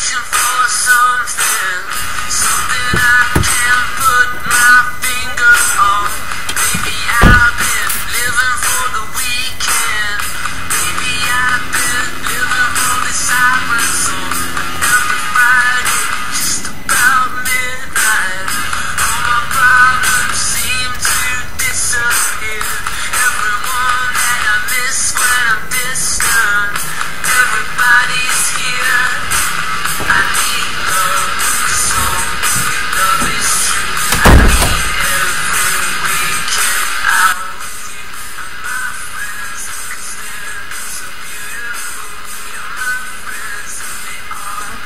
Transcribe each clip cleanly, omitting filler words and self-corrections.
searching for something, something I can't put my finger on. Maybe I've been living for the weekend. Maybe I've been living for the siren song. Every Friday, just about midnight, all my problems seem to disappear. Everyone that I miss when I'm distant, everybody's here. I need love, 'cause love is true. I need every weekend out with you and my friends, 'cause they're so beautiful. You're my friends, and they are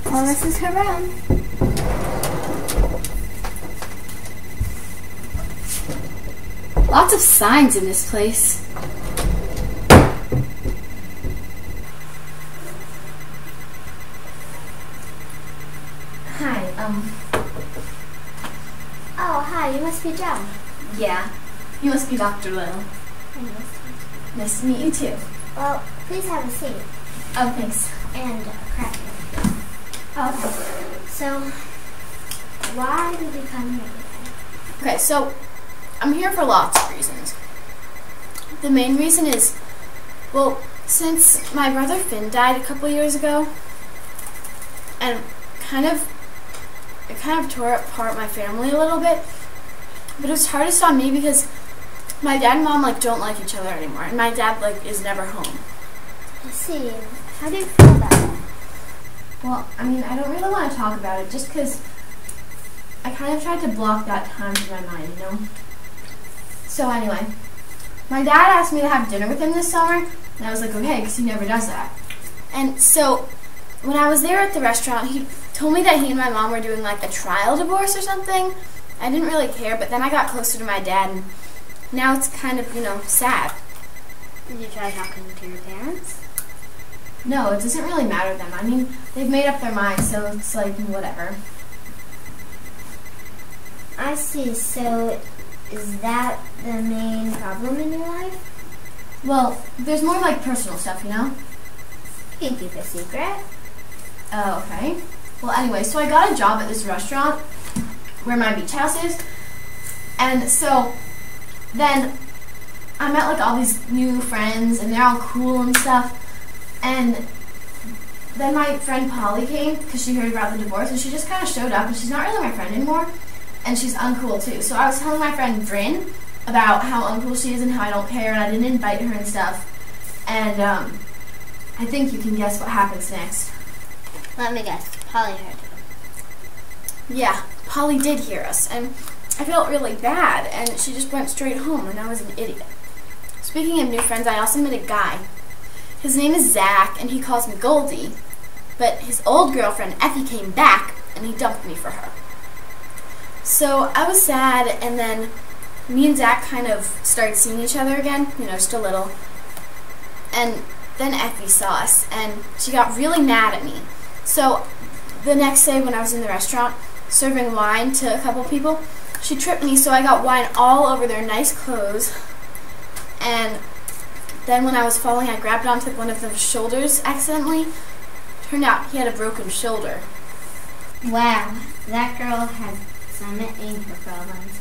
Well, this is her room. Lots of signs in this place. Hi, Oh, hi, you must be Joe. yeah. You must be Dr. Little. Nice to meet you too. Well, please have a seat. Oh, thanks. And a cracker. Okay. So, why did you come here today? Okay, so I'm here for lots of reasons. The main reason is, well, since my brother Finn died a couple years ago, and it kind of tore apart my family a little bit, but it was hardest on me because my dad and mom don't like each other anymore, and my dad is never home. I see. How do you feel about that? Well, I mean, I don't really want to talk about it just because I kind of tried to block that time from my mind, you know? So anyway, my dad asked me to have dinner with him this summer, and I was like, okay, because he never does that. And so when I was there at the restaurant, he told me that he and my mom were doing a trial divorce or something. I didn't really care, but then I got closer to my dad, and now it's kind of, sad. Did you try talking to your parents? No, it doesn't really matter to them. I mean, they've made up their minds, so it's whatever. I see. So, is that the main problem in your life? Well, there's more personal stuff, you know? You can keep a secret. Oh, okay. Well, anyway, so I got a job at this restaurant where my beach house is, and so then I met all these new friends, and they're all cool and stuff, and then my friend Polly came because she heard about the divorce, and she just kind of showed up, and she's not really my friend anymore, and she's uncool too. So I was telling my friend Bryn about how uncool she is and how I don't care, and I didn't invite her and stuff, and I think you can guess what happens next. Let me guess. Polly heard you. Yeah, Polly did hear us, and I felt really bad, and she just went straight home, and I was an idiot. Speaking of new friends, I also met a guy. His name is Zach, and he calls me Goldie, but his old girlfriend, Effie, came back, and he dumped me for her. So I was sad, and then me and Zach kind of started seeing each other again, just a little, and then Effie saw us, and she got really mad at me. So the next day when I was in the restaurant serving wine to a couple people, she tripped me, so I got wine all over their nice clothes, and then when I was falling, I grabbed onto one of the shoulders accidentally. Turned out he had a broken shoulder. Wow, that girl had some anger problems,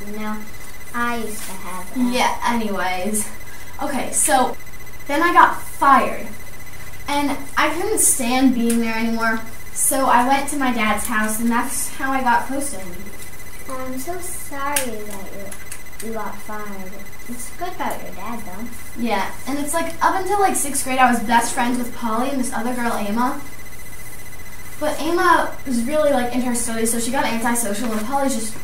I used to have that. Yeah, anyways. Okay, so then I got fired, and I couldn't stand being there anymore, so I went to my dad's house, and that's how I got close to him. I'm so sorry that you got fired. It's good about your dad, though. Yeah, and it's up until 6th grade, I was best friends with Polly and this other girl, Emma. But Emma was really into her studies, so she got antisocial, and Polly's just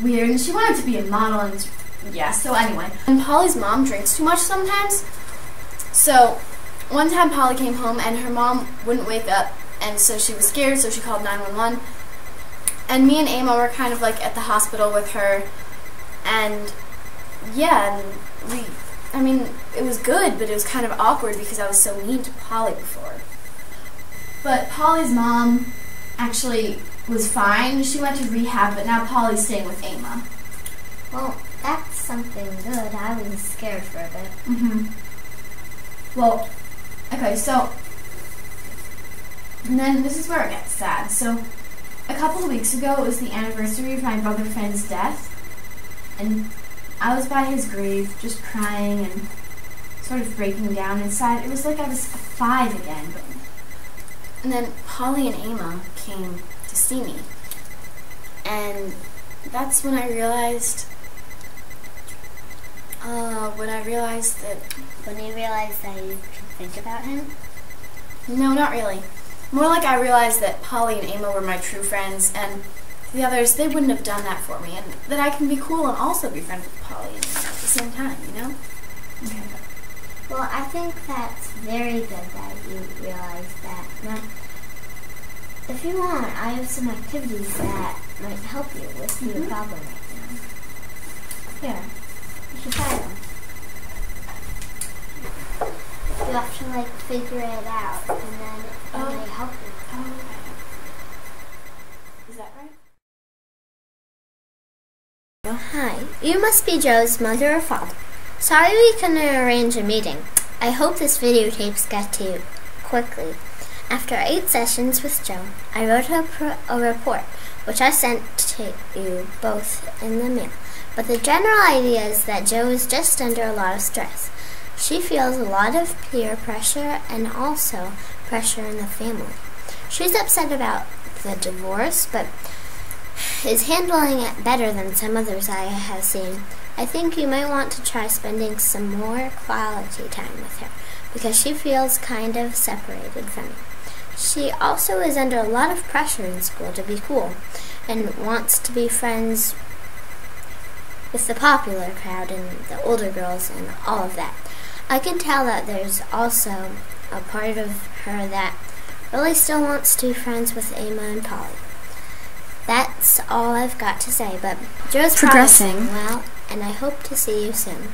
weird, and she wanted to be a model, and yeah, so anyway. And Polly's mom drinks too much sometimes, so one time Polly came home, and her mom wouldn't wake up, and so she was scared, so she called 911. And me and Emma were kind of at the hospital with her, and yeah, and it was good, but it was kind of awkward because I was so mean to Polly before. But Polly's mom actually was fine. She went to rehab, but now Polly's staying with Emma. Well, that's something good. I was scared for a bit. Well, okay, so, and then this is where it gets sad. So, a couple of weeks ago, it was the anniversary of my brother Finn's death, and I was by his grave, just crying and sort of breaking down inside. It was like I was 5 again. And then Polly and Emma came to see me, and that's when I realized, When you realized that you could think about him? no, not really. More like I realized that Polly and Emma were my true friends, and the others, they wouldn't have done that for me, and that I can be cool and also be friends with Polly and Emma at the same time, you know? Okay. Well, I think that's very good that you realized that. Now, if you want, I have some activities that might help you with your problem right now. Here, you should try them. You have to, like, figure it out, and then it might help you. Is that right? Hi, you must be Joe's mother or father. Sorry we couldn't arrange a meeting. I hope this videotapes get to you quickly. After 8 sessions with Joe, I wrote a report, which I sent to you both in the mail. But the general idea is that Joe is just under a lot of stress. She feels a lot of peer pressure and also pressure in the family. She's upset about the divorce, but is handling it better than some others I have seen. I think you might want to try spending some more quality time with her, because she feels kind of separated from you. She also is under a lot of pressure in school to be cool, and wants to be friends with the popular crowd and the older girls and all of that. I can tell that there's also a part of her that really still wants to be friends with Emma and Polly. That's all I've got to say, but Joe's Progressing. well, and I hope to see you soon.